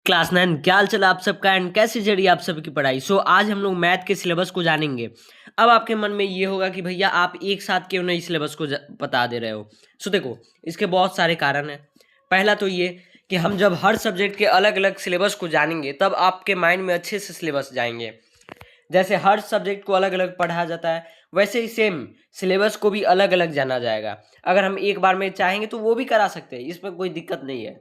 Class 9 क्या हाल चला आप सबका एंड कैसी चल रही है आप सबकी पढ़ाई। आज हम लोग मैथ के सिलेबस को जानेंगे। अब आपके मन में ये होगा कि भैया आप एक साथ क्यों नहीं सिलेबस को बता दे रहे हो। देखो, इसके बहुत सारे कारण हैं। पहला तो ये कि हम जब हर सब्जेक्ट के अलग अलग सिलेबस को जानेंगे तब आपके माइंड में अच्छे से सिलेबस जाएंगे। जैसे हर सब्जेक्ट को अलग अलग पढ़ा जाता है वैसे ही सेम सिलेबस को भी अलग अलग जाना जाएगा। अगर हम एक बार में चाहेंगे तो वो भी करा सकते हैं, इसमें कोई दिक्कत नहीं है,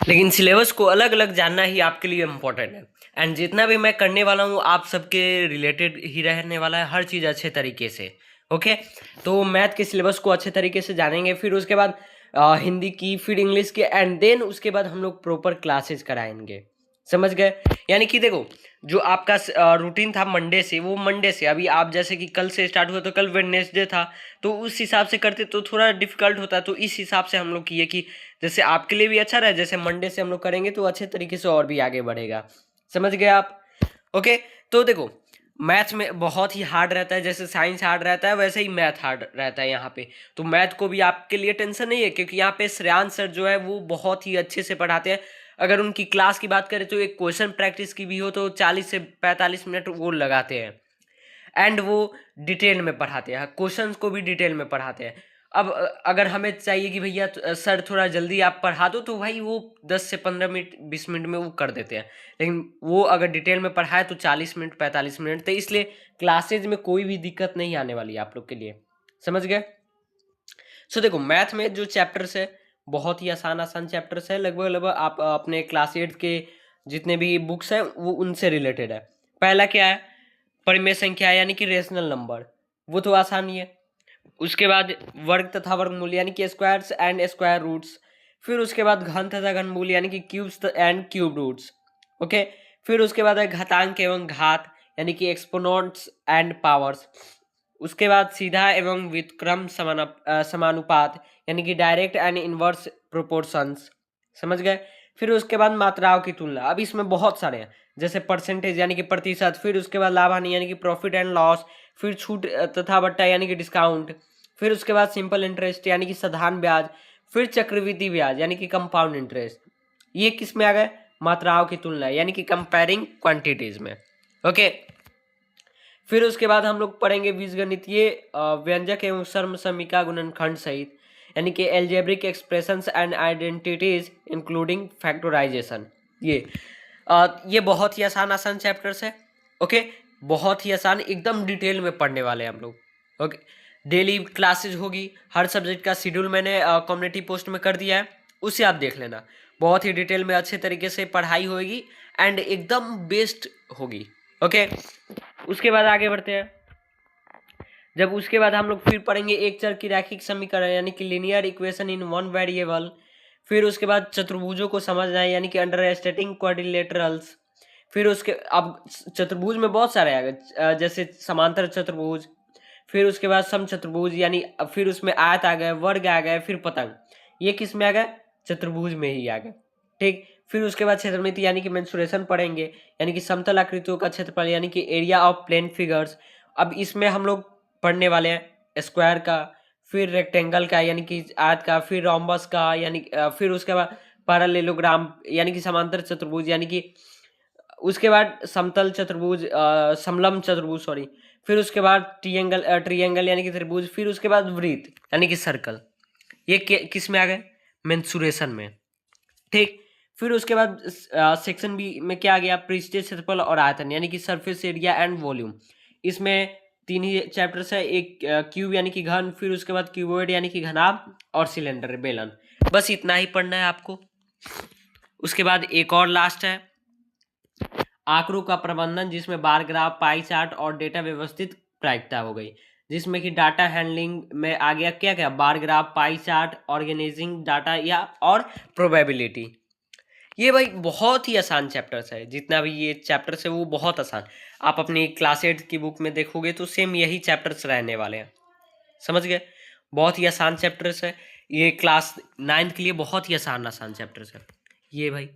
लेकिन सिलेबस को अलग अलग जानना ही आपके लिए इम्पोर्टेंट है। एंड जितना भी मैं करने वाला हूँ आप सबके रिलेटेड ही रहने वाला है, हर चीज़ अच्छे तरीके से। ओके, तो मैथ के सिलेबस को अच्छे तरीके से जानेंगे, फिर उसके बाद हिंदी की, फिर इंग्लिश की, एंड देन उसके बाद हम लोग प्रॉपर क्लासेज कराएंगे। समझ गए? यानी कि देखो, जो आपका रूटीन था मंडे से, वो मंडे से अभी आप जैसे कि कल से स्टार्ट हुआ तो कल वेडनेसडे था, तो उस हिसाब से करते तो थोड़ा डिफिकल्ट होता। तो इस हिसाब से हम लोग किए कि जैसे आपके लिए भी अच्छा रहे, जैसे मंडे से हम लोग करेंगे तो अच्छे तरीके से और भी आगे बढ़ेगा। समझ गए आप? ओके, तो देखो, मैथ्स में बहुत ही हार्ड रहता है, जैसे साइंस हार्ड रहता है वैसे ही मैथ हार्ड रहता है यहाँ पे। तो मैथ को भी आपके लिए टेंशन नहीं है, क्योंकि यहाँ पे श्रेयांश सर जो है वो बहुत ही अच्छे से पढ़ाते हैं। अगर उनकी क्लास की बात करें तो एक क्वेश्चन प्रैक्टिस की भी हो तो 40 से 45 मिनट वो लगाते हैं, एंड वो डिटेल में पढ़ाते हैं, क्वेश्चंस को भी डिटेल में पढ़ाते हैं। अब अगर हमें चाहिए कि भैया सर थोड़ा जल्दी आप पढ़ा दो, तो भाई वो 10 से 15 मिनट 20 मिनट में वो कर देते हैं, लेकिन वो अगर डिटेल में पढ़ाए तो 40 मिनट 45 मिनट। तो इसलिए क्लासेज में कोई भी दिक्कत नहीं आने वाली है आप लोग के लिए। समझ गए? देखो, मैथ में जो चैप्टर्स है बहुत ही आसान आसान चैप्टर्स है, लगभग लगभग आप अपने क्लास 8 के जितने भी बुक्स हैं वो उनसे रिलेटेड है। पहला क्या है? परिमेय संख्या यानी कि रेशनल नंबर, वो तो आसान ही है। उसके बाद वर्ग तथा वर्गमूल यानी कि स्क्वायर्स एंड स्क्वायर रूट्स। फिर उसके बाद घन तथा घनमूल यानी कि cubes and cube roots. Okay, फिर उसके बाद है घातांक एवं घात यानी कि एक्सपोनेंट्स एंड पावर्स। उसके बाद सीधा एवं व्युत्क्रम समानुपात यानी कि डायरेक्ट एंड इनवर्स प्रोपोर्शंस। समझ गए? फिर उसके बाद मात्राओं की तुलना, अब इसमें बहुत सारे हैं, जैसे परसेंटेज यानी कि प्रतिशत, फिर उसके बाद लाभ हानि यानी कि प्रॉफिट एंड लॉस, फिर छूट तथा बट्टा यानी कि डिस्काउंट, फिर उसके बाद सिंपल इंटरेस्ट यानी कि साधारण ब्याज, फिर चक्रवृद्धि ब्याज यानी कि कंपाउंड इंटरेस्ट। ये किस में आ गए? मात्राओं की तुलना यानी कि कंपेयरिंग क्वांटिटीज में। ओके, फिर उसके बाद हम लोग पढ़ेंगे बीजगणितीय व्यंजक एवं सर्वसमीका गुणनखंड सहित यानी कि algebraic expressions and identities including factorisation. ये बहुत ही आसान आसान चैप्टर्स है। ओके, बहुत ही आसान, एकदम डिटेल में पढ़ने वाले हैं हम लोग। ओके, डेली क्लासेज होगी, हर सब्जेक्ट का शेड्यूल मैंने कम्युनिटी पोस्ट में कर दिया है, उसे आप देख लेना। बहुत ही डिटेल में अच्छे तरीके से पढ़ाई होगी एंड एकदम बेस्ट होगी। ओके, उसके बाद आगे बढ़ते हैं। जब उसके बाद हम लोग फिर पढ़ेंगे एक चर की रैखिक समीकरण यानी कि linear equation in one variable. फिर उसके बाद चतुर्भुजों को समझना है यानी कि अंडरस्टैंडिंग क्वाड्रिलेटरल्स। फिर उसके अब चतुर्भुज में बहुत सारे आ गए, जैसे समांतर चतुर्भुज, फिर उसके बाद समचतुर्भुज यानी फिर उसमें आयत आ गए, वर्ग आ गए, फिर पतंग। ये किस में आ गए? चतुर्भुज में ही आ गए। ठीक, फिर उसके बाद क्षेत्रमिति यानी कि मेंसुरेशन पढ़ेंगे यानी कि समतल आकृतियों का क्षेत्रफल यानी कि एरिया ऑफ प्लेन फिगर्स। अब इसमें हम लोग पढ़ने वाले हैं स्क्वायर का, फिर रेक्टेंगल का यानी कि आयत का, फिर रोम्बस का यानी फिर उसके बाद पैरेललोग्राम यानी कि समांतर चतुर्भुज यानी कि उसके बाद समतल चतुर्भुज, समलंब चतुर्भुज सॉरी, फिर उसके बाद ट्रिएंगल यानी कि त्रिभुज, फिर उसके बाद वृत्त यानी कि सर्कल। ये किस में आ गए? मेंसुरेशन में। ठीक, फिर उसके बाद सेक्शन बी में क्या आ गया? पृष्ठीय क्षेत्रफल और आयतन यानी कि सरफेस एरिया एंड वॉल्यूम। इसमें तीन ही चैप्टर्स है, एक क्यूब यानी कि घन, फिर उसके बाद क्यूबॉइड यानी कि घनाभ, और सिलेंडर बेलन। बस इतना ही पढ़ना है आपको। उसके बाद एक और लास्ट है आंकड़ों का प्रबंधन, जिसमें बार ग्राफ, पाई चार्ट और डेटा व्यवस्थित प्रायिकता हो गई, जिसमें कि डाटा हैंडलिंग में आ गया क्या क्या? Bar graph, pie chart, organising data या और प्रोबेबिलिटी। ये भाई बहुत ही आसान चैप्टर्स है, जितना भी ये चैप्टर्स है वो बहुत आसान। आप अपनी क्लास 8 की बुक में देखोगे तो सेम यही चैप्टर्स रहने वाले हैं। समझ गए? बहुत ही आसान चैप्टर्स है ये, क्लास 9 के लिए बहुत ही आसान आसान चैप्टर्स है ये भाई।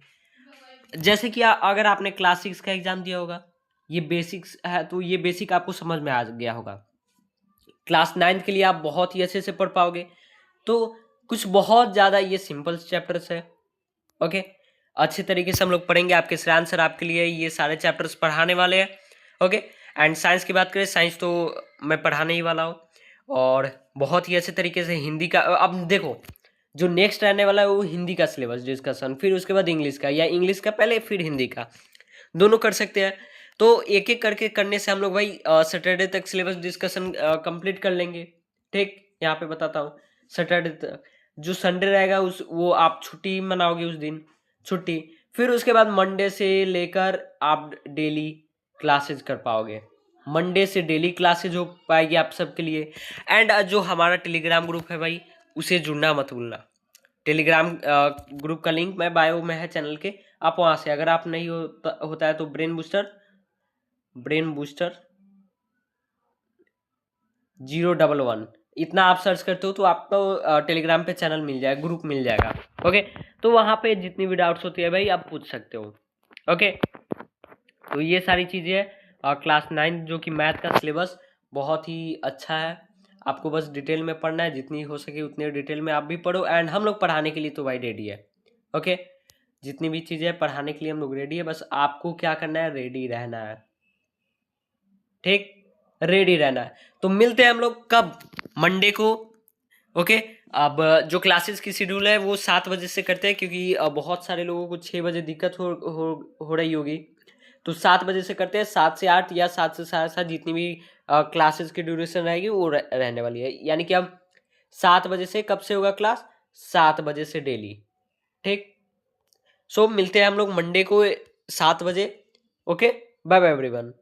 जैसे कि अगर आपने क्लास 6 का एग्जाम दिया होगा, ये बेसिक्स है तो ये बेसिक आपको समझ में आ गया होगा। क्लास 9 के लिए आप बहुत ही अच्छे से पढ़ पाओगे। तो कुछ बहुत ज़्यादा ये सिंपल चैप्टर्स है। ओके, अच्छे तरीके से हम लोग पढ़ेंगे। आपके श्रेयांश सर आपके लिए ये सारे चैप्टर्स पढ़ाने वाले हैं। ओके, एंड साइंस की बात करें, साइंस तो मैं पढ़ाने ही वाला हूँ, और बहुत ही अच्छे तरीके से हिंदी का। अब देखो, जो नेक्स्ट रहने वाला है वो हिंदी का सिलेबस डिस्कशन, फिर उसके बाद इंग्लिश का, या इंग्लिश का पहले फिर हिंदी का, दोनों कर सकते हैं। तो एक एक करके करने से हम लोग भाई सैटरडे तक सिलेबस डिस्कशन कंप्लीट कर लेंगे। ठीक, यहाँ पे बताता हूँ, सैटरडे तक, जो संडे रहेगा उस वो आप छुट्टी मनाओगे, उस दिन छुट्टी। फिर उसके बाद मंडे से लेकर आप डेली क्लासेज कर पाओगे, मंडे से डेली क्लासेज हो पाएगी आप सबके लिए। एंड जो हमारा टेलीग्राम ग्रुप है भाई, उसे जुड़ना मत भूलना। टेलीग्राम ग्रुप का लिंक मैं बायो में है चैनल के, आप वहाँ से, अगर आप नहीं होता है तो ब्रेन बूस्टर 011 इतना आप सर्च करते हो तो आपको टेलीग्राम पे चैनल मिल जाएगा, ग्रुप मिल जाएगा। ओके, तो वहाँ पे जितनी भी डाउट्स होती है भाई आप पूछ सकते हो। ओके, तो ये सारी चीज़ें हैं। क्लास 9 जो कि मैथ का सिलेबस बहुत ही अच्छा है, आपको बस डिटेल में पढ़ना है, जितनी हो सके उतने डिटेल में आप भी पढ़ो। एंड हम लोग पढ़ाने के लिए तो भाई रेडी है। ओके, जितनी भी चीज़ें पढ़ाने के लिए हम लोग रेडी है, बस आपको क्या करना है, रेडी रहना है। ठीक, रेडी रहना है। तो मिलते हैं हम लोग कब, मंडे को। ओके, अब जो क्लासेस की शेड्यूल है वो 7 बजे से करते हैं, क्योंकि बहुत सारे लोगों को 6 बजे दिक्कत हो रही होगी, तो 7 बजे से करते हैं, 7 से 8 या 7 से 7:30, जितनी भी क्लासेस की ड्यूरेशन रहेगी वो रहने वाली है। यानी कि अब 7 बजे से, कब से होगा क्लास, 7 बजे से डेली। ठीक, सो मिलते हैं हम लोग मंडे को 7 बजे। Okay, bye bye everyone.